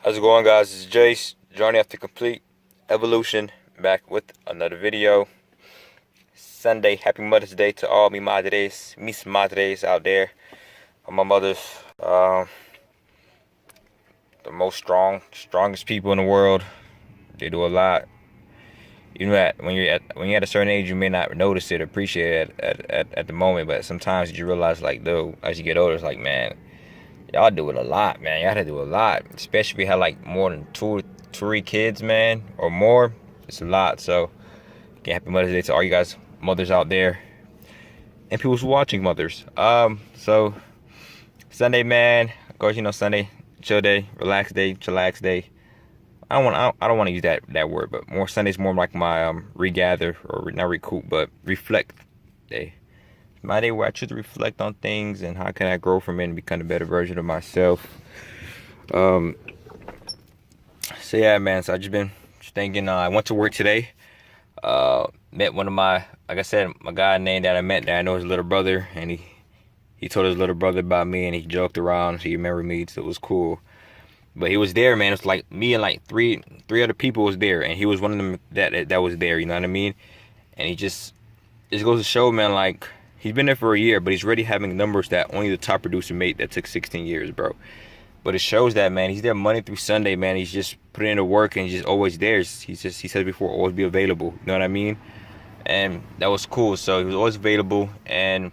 How's it going, guys? It's Jace, journey after complete evolution, back with another video. Sunday, happy Mother's Day to all mis madres out there. My mothers, the most strongest people in the world. They do a lot. You know that when you're at a certain age, you may not notice it, appreciate it at the moment, but sometimes you realize, like, dude, as you get older, it's like, man, y'all do it a lot, man. Y'all had to do a lot, especially if you have like more than two or three kids, man, or more. It's a lot. So, again, happy Mother's Day to all you guys, mothers out there, and people who's watching mothers. So Sunday, man. Of course, Sunday, chill day, relax day, chillax day. I don't want to use that word, but more Sunday's more like my regather, or not recoup, but reflect day. My day where I choose to reflect on things and how can I grow from it and become a better version of myself. So yeah, man. So I just been thinking. I went to work today. Met one of my, like I said, my guy named that I met that I know his little brother, and he told his little brother about me, and he joked around. So he remembered me, so it was cool. But he was there, man. It's like me and like three other people was there, and he was one of them that was there. You know what I mean? And he just goes to show, man, like, he's been there for a year, but he's already having numbers that only the top producer made that took 16 years, bro. But it shows that, man, he's there Monday through Sunday, man. He's just putting in the work, and he's just always there. He said before, always be available. You know what I mean? And that was cool. So he was always available, and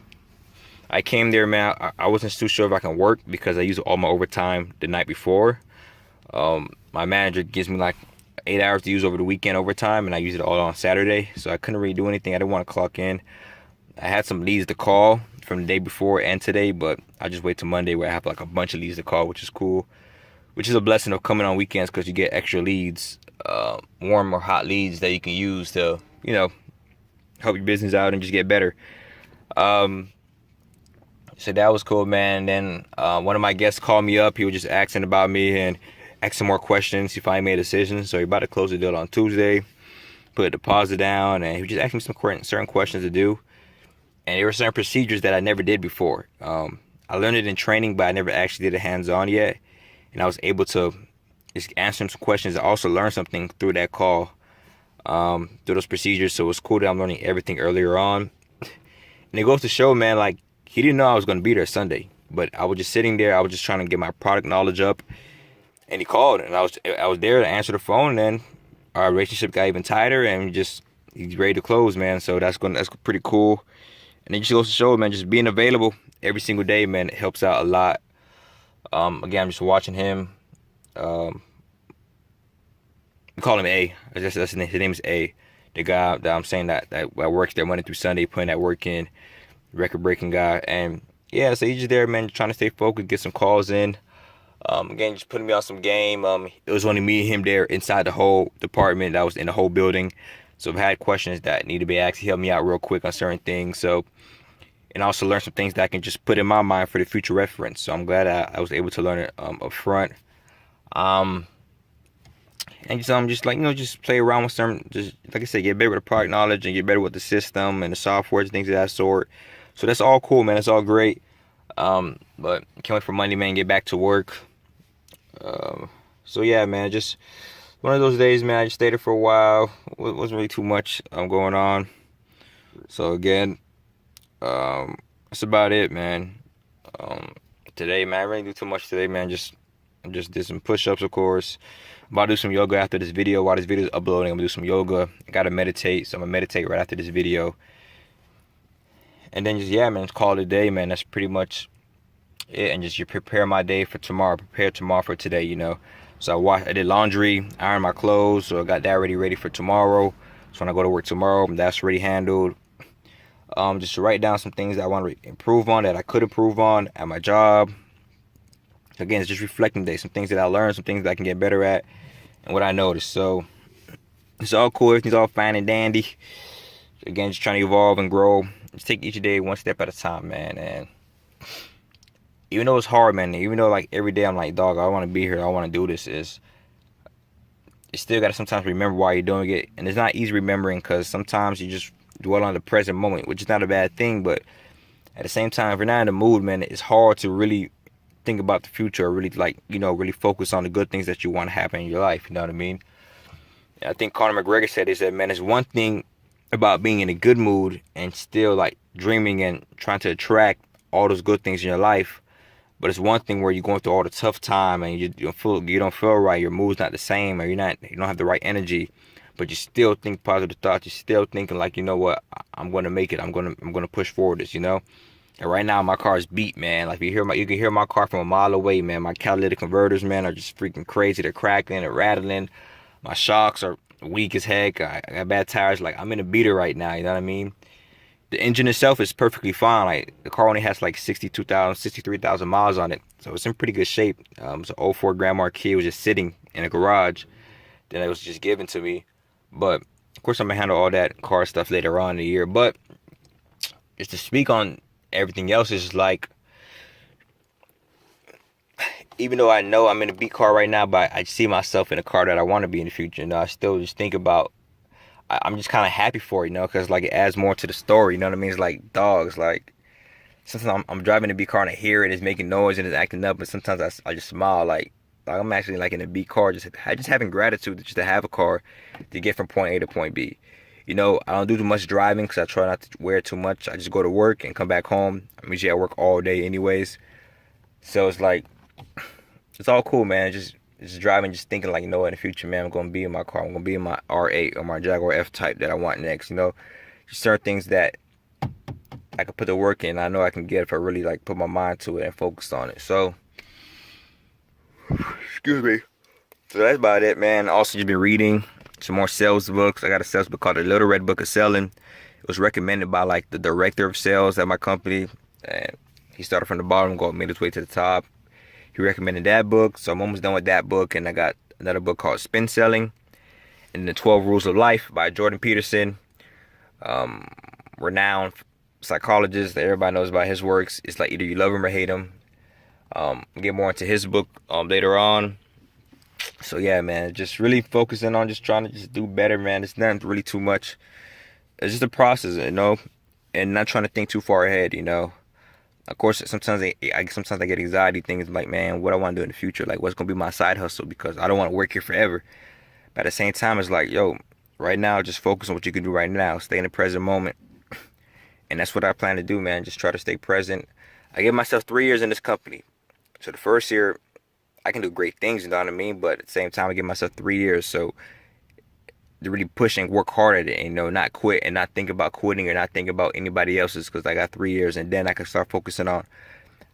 I came there, man. I wasn't too sure if I can work because I used all my overtime the night before. My manager gives me like 8 hours to use over the weekend overtime, and I use it all on Saturday. So I couldn't really do anything. I didn't want to clock in. I had some leads to call from the day before and today, but I just wait till Monday where I have like a bunch of leads to call, which is cool. Which is a blessing of coming on weekends because you get extra leads, warm or hot leads that you can use to, help your business out and just get better. So that was cool, man. And then one of my guests called me up. He was just asking about me and asking more questions. He finally made a decision. So he about to close the deal on Tuesday, put a deposit down, and he was just asking me some certain questions to do. And there were certain procedures that I never did before. I learned it in training, but I never actually did it hands-on yet. And I was able to just answer some questions. I also learned something through that call, through those procedures. So it was cool that I'm learning everything earlier on. And it goes to show, man, like, he didn't know I was going to be there Sunday. But I was just sitting there. I was just trying to get my product knowledge up. And he called, and I was there to answer the phone. And then our relationship got even tighter, and he's ready to close, man. So that's pretty cool. And it just goes to show, man, just being available every single day, man, it helps out a lot. Again, I'm just watching him. We call him A. That's his name. His name is A. The guy that I'm saying that works there Monday through Sunday, putting that work in, record-breaking guy. And yeah, so he's just there, man, trying to stay focused, get some calls in. Again, just putting me on some game. It was only me and him there inside the whole department. That was in the whole building. So if I had questions that need to be asked, he helped me out real quick on certain things. So, and I also learned some things that I can just put in my mind for the future reference. So I'm glad I was able to learn it up front. And just like, just play around with some, just like I said, get better with the product knowledge and get better with the system and the software and things of that sort. So that's all cool, man. It's all great. But can't wait for Monday, man, get back to work. So yeah, man, just one of those days, man. I just stayed there for a while. It wasn't really too much going on. So again, that's about it, man. Today, man, I really do too much today, man. I just did some push-ups, of course. I'm about to do some yoga after this video. While this video is uploading, I'm gonna do some yoga. I gotta meditate, so I'm gonna meditate right after this video. And then just, yeah, man, call it a day, man. That's pretty much it. And just, you prepare my day for tomorrow. Prepare tomorrow for today, So I did laundry, ironed my clothes, so I got that ready for tomorrow. So when I go to work tomorrow, that's already handled. Just to write down some things that I want to improve on, that I could improve on at my job. Again, it's just reflecting day. Some things that I learned, some things that I can get better at, and what I noticed. So it's all cool. Everything's all fine and dandy. Again, just trying to evolve and grow. Just take each day one step at a time, man. And even though it's hard, man, even though like every day I'm like, dog, I want to be here, I want to do this, you still got to sometimes remember why you're doing it. And it's not easy remembering because sometimes you just dwell on the present moment, which is not a bad thing. But at the same time, if you're not in the mood, man, it's hard to really think about the future, or really like, really focus on the good things that you want to happen in your life. You know what I mean? I think Conor McGregor said, he said, man, it's one thing about being in a good mood and still like dreaming and trying to attract all those good things in your life. But it's one thing where you're going through all the tough time and you don't feel right, your mood's not the same, or you don't have the right energy, but you still think positive thoughts. You're still thinking like, you know what, I'm gonna make it. I'm gonna push forward this. And right now my car is beat, man. Like you can hear my car from a mile away, man. My catalytic converters, man, are just freaking crazy. They're cracking, they're rattling. My shocks are weak as heck. I got bad tires. Like, I'm in a beater right now. You know what I mean? The engine itself is perfectly fine. Like, the car only has like 63,000 miles on it, so it's in pretty good shape. It's an '04 Grand Marquis. It was just sitting in a garage. Then it was just given to me. But of course, I'm gonna handle all that car stuff later on in the year. But just to speak on everything else, is like, even though I know I'm in a beat car right now, but I see myself in a car that I want to be in the future. I still just think about. I'm just kind of happy for it, because like it adds more to the story. You know what I mean? It's like dogs. Like sometimes I'm driving a beat car and I hear it, it's making noise and it's acting up, but sometimes I just smile like I'm actually like in a beat car, just having gratitude just to have a car to get from point A to point B. I don't do too much driving because I try not to wear too much. I just go to work and come back home. I'm usually at work all day anyways, so it's like it's all cool, man. Just driving, just thinking like, in the future, man, I'm gonna be in my car. I'm gonna be in my R8 or my Jaguar F-Type that I want next. Just certain things that I could put the work in. I know I can get if I really like put my mind to it and focus on it. So, excuse me. So that's about it, man. Also, just been reading some more sales books. I got a sales book called The Little Red Book of Selling. It was recommended by like the director of sales at my company, and he started from the bottom, made his way to the top. He recommended that book, so I'm almost done with that book, and I got another book called Spin Selling and the 12 Rules of Life by Jordan Peterson, renowned psychologist that everybody knows about his works. It's like either you love him or hate him. Get more into his book later on. So yeah, man, just really focusing on just trying to just do better, man. It's not really too much. It's just a process, and not trying to think too far ahead, Of course, sometimes I get anxiety things like, man, what I want to do in the future, like what's gonna be my side hustle, because I don't want to work here forever. But at the same time, it's like, yo, right now, just focus on what you can do right now. Stay in the present moment, and that's what I plan to do, man. Just try to stay present. I gave myself 3 years in this company, so the first year I can do great things, you know what I mean. But at the same time, I give myself 3 years, so to really push and work hard at it, not quit and not think about quitting or not think about anybody else's, because I got 3 years, and then I can start focusing on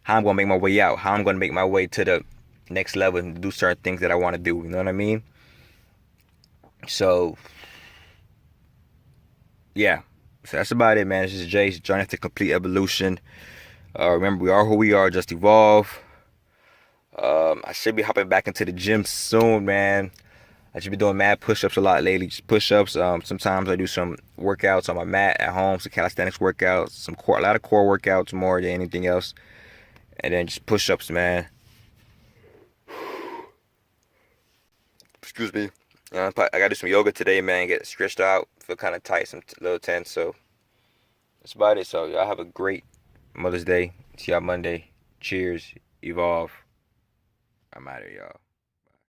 how I'm going to make my way out, how I'm going to make my way to the next level and do certain things that I want to do, you know what I mean? So, yeah. So that's about it, man. This is Jace, joining the complete evolution. Remember, we are who we are, just evolve. I should be hopping back into the gym soon, man. I should be doing mad push-ups a lot lately. Just push-ups. Sometimes I do some workouts on my mat at home, some calisthenics workouts, a lot of core workouts more than anything else, and then just push-ups, man. Excuse me. I gotta do some yoga today, man. Get stretched out. Feel kind of tight, a little tense. So that's about it. So y'all have a great Mother's Day. See y'all Monday. Cheers. Evolve. I'm out of here, y'all.